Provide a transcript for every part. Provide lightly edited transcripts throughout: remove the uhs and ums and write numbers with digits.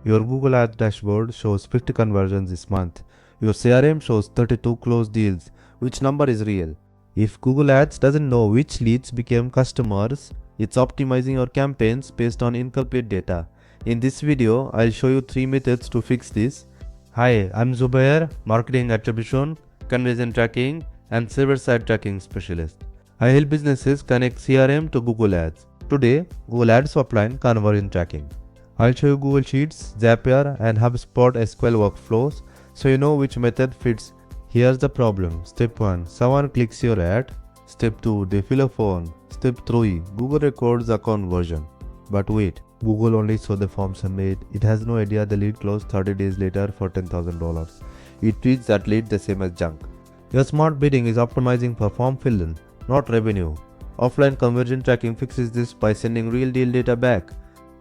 Your Google Ads dashboard shows 50 conversions this month. Your CRM shows 32 closed deals. Which number is real? If Google Ads doesn't know which leads became customers, it's optimizing your campaigns based on incomplete data. In this video, I'll show you 3 methods to fix this. Hi, I'm Zubayer, Marketing Attribution, Conversion Tracking, and Server-Side Tracking Specialist. I help businesses connect CRM to Google Ads. Today, Google Ads Offline Conversion Tracking. I'll show you Google Sheets, Zapier, and HubSpot SQL workflows so you know which method fits. Here's the problem. Step 1. Someone clicks your ad. Step 2. They fill a form. Step 3. Google records a conversion. But wait, Google only saw the form submit. It has no idea the lead closed 30 days later for $10,000. It treats that lead the same as junk. Your smart bidding is optimizing for form fill-in, not revenue. Offline conversion tracking fixes this by sending real deal data back.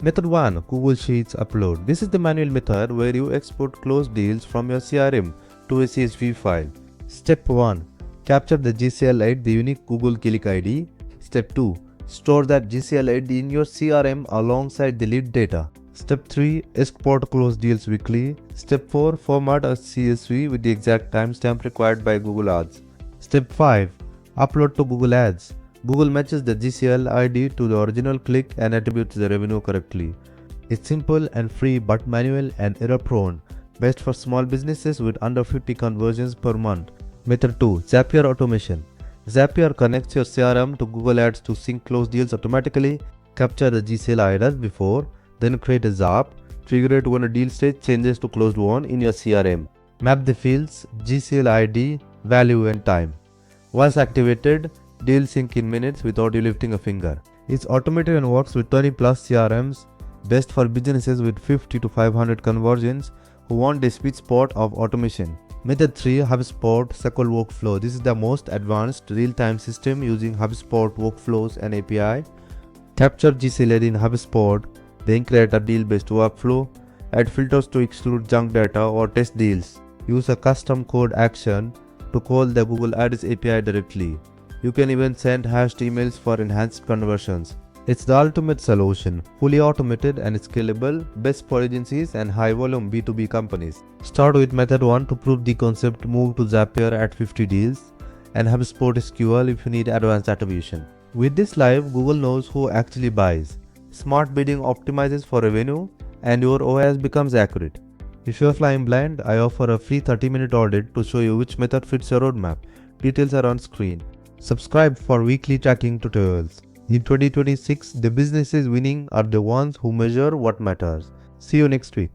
Method 1. Google Sheets Upload. This is the manual method where you export closed deals from your CRM to a CSV file. Step 1. Capture the GCLID, the unique Google GCLID ID. Step 2. Store that GCLID in your CRM alongside the lead data. Step 3. Export closed deals weekly. Step 4. Format a CSV with the exact timestamp required by Google Ads. Step 5. Upload to Google Ads. Google matches the GCLID to the original click and attributes the revenue correctly. It's simple and free but manual and error prone. Best for small businesses with under 50 conversions per month. Method 2. Zapier Automation. Zapier connects your CRM to Google Ads to sync closed deals automatically. Capture the GCLID as before, then create a Zap. Trigger it when a deal state changes to closed one in your CRM. Map the fields, GCLID, value and time. Once activated, deal sync in minutes without you lifting a finger. It's automated and works with 20 plus CRMs, best for businesses with 50 to 500 conversions who want the sweet spot of automation. Method 3. HubSpot SQL Workflow. This is the most advanced real-time system using HubSpot workflows and API. Capture GCLID in HubSpot, then create a deal-based workflow. Add filters to exclude junk data or test deals. Use a custom code action to call the Google Ads API directly. You can even send hashed emails for enhanced conversions. It's the ultimate solution, fully automated and scalable, best for agencies and high-volume B2B companies. Start with method 1 to prove the concept, move to Zapier at 50 deals, and HubSpot SQL if you need advanced attribution. With this live, Google knows who actually buys. Smart bidding optimizes for revenue, and your OAS becomes accurate. If you're flying blind, I offer a free 30-minute audit to show you which method fits your roadmap. Details are on screen. Subscribe for weekly tracking tutorials. In 2026, the businesses winning are the ones who measure what matters. See you next week.